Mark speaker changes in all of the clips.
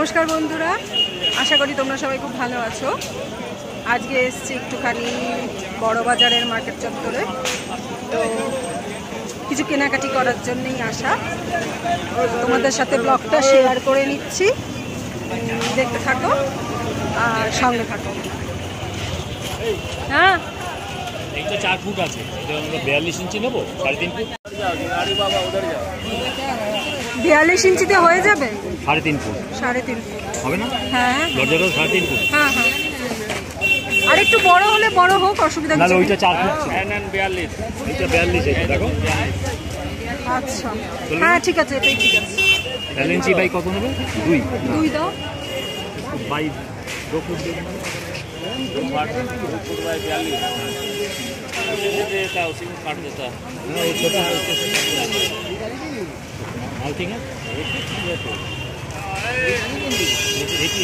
Speaker 1: নমস্কার বন্ধুরা, আশা করি তোমরা সবাই খুব ভালো আছো। আজকে এসছি একটুখানি বড় বাজারের মার্কেট চত্বরে, তো কিছু কেনাকাটি করার জন্যই আসা। তোমাদের সাথে ব্লগটা শেয়ার করে নিচ্ছি, দেখতে থাকো আর সঙ্গে থাকো। হ্যাঁ,
Speaker 2: এইটা 4 ফুট আছে, এটা আমরা 42 ইঞ্চি নেব, 3.5 ফুট।
Speaker 1: 42 ইঞ্চিতে হয়ে যাবে?
Speaker 2: 3.5 ফুট।
Speaker 1: 3.5 ফুট
Speaker 2: হবে না?
Speaker 1: হ্যাঁ,
Speaker 2: দরজাটাও 3.5 ফুট।
Speaker 1: হ্যাঁ হ্যাঁ, আর একটু বড় হলে বড় হোক, অসুবিধা
Speaker 2: না,
Speaker 1: নেই।
Speaker 2: ওইটা 4 ফুট ছিল। 42, এইটা 42 এটা দেখো।
Speaker 1: আচ্ছা, হ্যাঁ ঠিক আছে, এটাই ঠিক আছে।
Speaker 2: 4 ইঞ্চি বাই কত নেবে? 2
Speaker 1: দাও
Speaker 2: বাই 2 ফুট দেবেন। 2 ফুট বাই 42 देता उसी में काट देता है। वो छोटा है, माल ठीक है। एक ही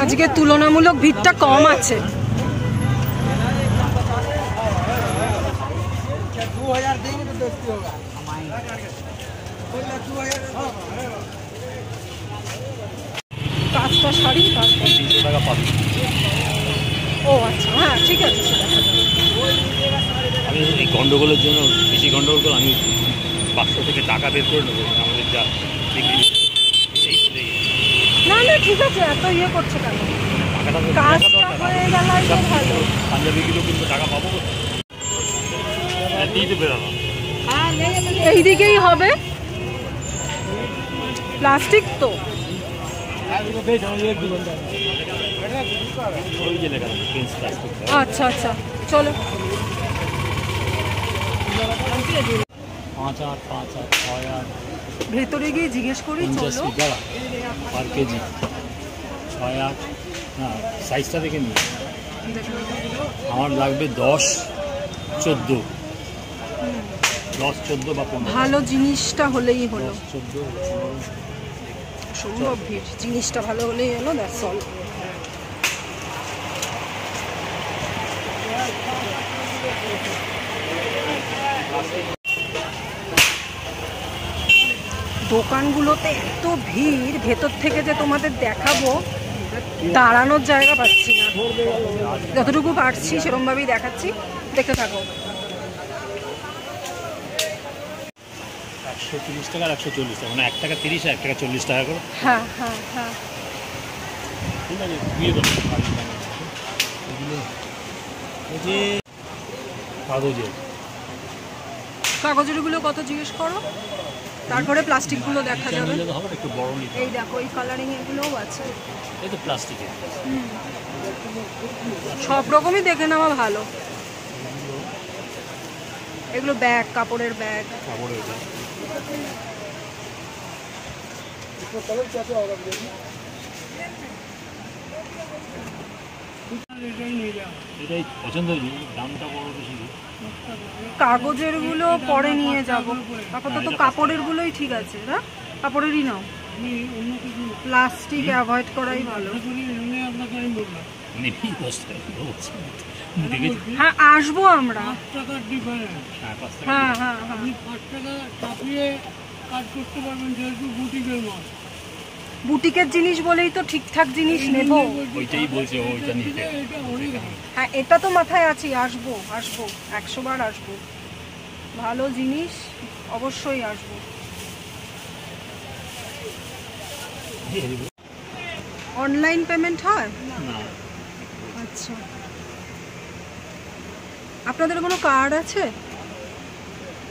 Speaker 1: আজকে তুলনামূলক ভিড়টা কম আছে। কাজটা শাড়ি
Speaker 2: 300 টাকা পাবে।
Speaker 1: ও আচ্ছা, হ্যাঁ ঠিক আছে।
Speaker 2: আমি এই গন্ডগোলের জন্য, বেশি গন্ডগোল করে আমি 500 থেকে টাকা বের করে নেবো আমাদের যা বিক্রি।
Speaker 1: না না ঠিক আছে, এত ইয়ে করছো কেন? কাজটা হয়ে গেল ভালো।
Speaker 2: পাঞ্জাবিগুলো কিন্তু টাকা পাবো, দিতে বেরোনো।
Speaker 1: এইদিকেই হবে, প্লাস্টিক তো। আচ্ছা আচ্ছা, চলো।
Speaker 2: 5 8 5 8 6 8
Speaker 1: ভেতরে গিয়ে জিজ্ঞেস করি, চলো।
Speaker 2: পার কেজি 6 8। না, সাইজটা দেখে নিই। আমার লাগবে 10 14, 10 14 বা 15।
Speaker 1: ভালো জিনিসটা হলেই হলো।
Speaker 2: 14
Speaker 1: সম্ভব ভিড়, জিনিসটা ভালো হলেই হলো, দ্যাটস অল। দোকানগুলোতে এত ভিড়, ভেতর থেকে যে তোমাদের দেখাবো দাঁড়ানোর জায়গা পাচ্ছি না। যতটুকু পারছি সেরকমভাবেই দেখাচ্ছি, দেখতে থাকো।
Speaker 2: 130 টাকা আর 140 টাকা, মানে 1 টাকা 30 আর 1 টাকা 40 টাকা করে।
Speaker 1: হ্যাঁ হ্যাঁ হ্যাঁ,
Speaker 2: ঠিক আছে, দিয়ে দেবো। এই যে
Speaker 1: কাগজের গুলো কত জিজ্ঞেস করো, তারপরে প্লাস্টিক গুলো দেখা যাবে।
Speaker 2: একটু বড় নিতে।
Speaker 1: এই দেখো, এই কালারিং এগুলোও আছে।
Speaker 2: এই তো প্লাস্টিকের।
Speaker 1: সব রকমই দেখে নেওয়া ভালো। এগুলো ব্যাগ, কাপড়ের ব্যাগ।
Speaker 2: এটাই পছন্দ হয়েছে, দামটা বড় বেশি।
Speaker 1: কাগজের গুলো পরে নিয়ে যাবো, আপাতত কাপড়ের গুলোই ঠিক আছে। না, কাপড়েরই নাও, প্লাস্টিক অ্যাভয়েড করাই ভালো। হ্যাঁ আসবো আমরা। হ্যাঁ হ্যাঁ হ্যাঁ, বুটিকের জিনিস বলেই তো ঠিকঠাক জিনিস নেব।
Speaker 2: ওইটাই বলছে, ওইটা নিতে।
Speaker 1: হ্যাঁ, এটা তো মাথায় আছে, আসবো আসবো, 100 বার আসবো। ভালো জিনিস অবশ্যই আসবো। অনলাইন পেমেন্ট হয়? আচ্ছা, আপনাদের কোনো কার্ড আছে?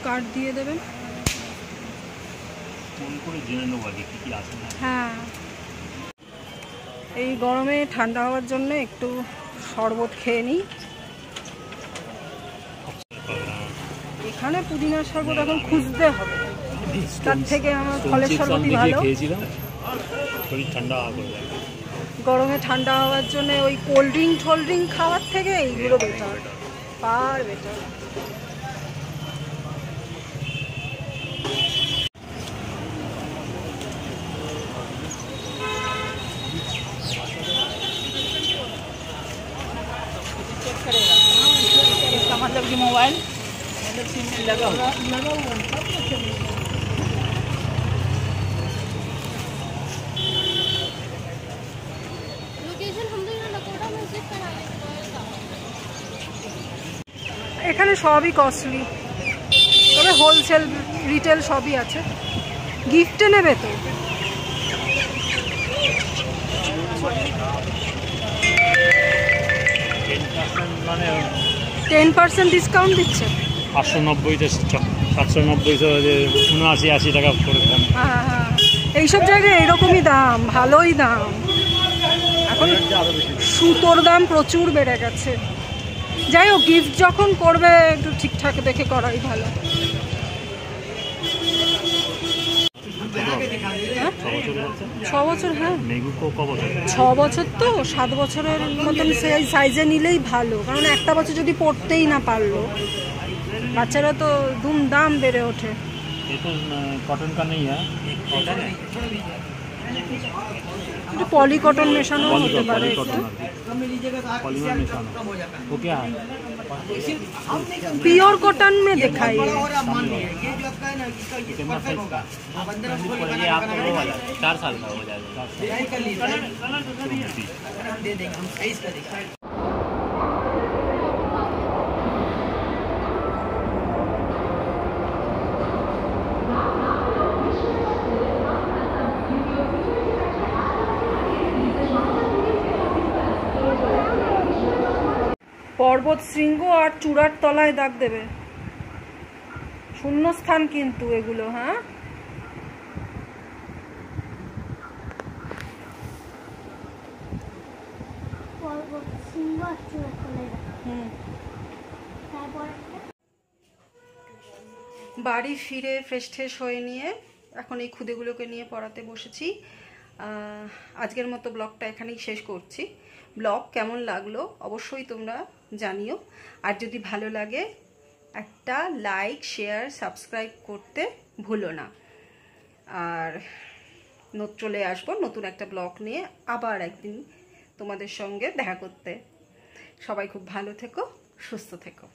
Speaker 1: কার্ড দিয়ে দেবেন। হ্যাঁ, এই গরমে ঠান্ডা হওয়ার জন্য একটু শরবত খেয়ে নিই। এখানে পুদিনার শরবত এখন খুঁজতে হবে, তার থেকে আমার ফলের শরবতই ভালো। গরমে ঠান্ডা হওয়ার জন্য ওই কোল্ড ড্রিঙ্ক খাওয়ার থেকে এইগুলো বেটার, ফার বেটার।
Speaker 3: जबकि मोबाइल सिम में लगा हुआ
Speaker 1: এখানে সবই কস্টলি, তবে হোলসেল রিটেল সবই আছে। গিফটে নেবে তো?
Speaker 2: 10% মানে
Speaker 1: 10% ডিসকাউন্ট দিচ্ছে।
Speaker 2: 590 790 79-80 টাকা করে কম।
Speaker 1: হ্যাঁ হ্যাঁ, এইসব জায়গায় এরকমই দাম, ভালোই দাম। এখন সুতোর দাম প্রচুর বেড়ে গেছে। যাই হোক, গিফট যখন করবে একটু ঠিকঠাক দেখে করাই ভালো। 6 বছর? হ্যাঁ, 6 বছর তো 7 বছরের মতন সেই সাইজে নিলেই ভালো, কারণ একটা বছর যদি পড়তেই না পারলো, বাচ্চারা তো দাম বেড়ে ওঠে।
Speaker 2: कॉटन का नहीं है,
Speaker 1: একটু পলি কটন মেশানো হতে পারে।
Speaker 2: पॉलीमर मेशानो वो क्या है?
Speaker 1: प्योर कॉटन में दिखाइए।
Speaker 2: कितना साइज का? ये आपका वो वाला 4 साल का हो जाएगा।
Speaker 1: পর্বত শৃঙ্গ আর চূড়ার তলায় দাগ দেবে, শূন্যস্থান কিন্তু এগুলো। হ্যাঁ, বাড়ি ফিরে ফ্রেশ ট্রেশ হয়ে নিয়ে এখন এই খুদেগুলোকে নিয়ে পড়াতে বসেছি। আজকের মতো ব্লগটা এখানেই শেষ করছি। ব্লগ কেমন লাগলো অবশ্যই তোমরা জানিও, আর যদি ভালো লাগে একটা লাইক, শেয়ার, সাবস্ক্রাইব করতে ভুলো না। আর চলে আসবো নতুন একটা ব্লগ নিয়ে আবার একদিন তোমাদের সঙ্গে দেখা করতে। সবাই খুব ভালো থেকো, সুস্থ থেকো।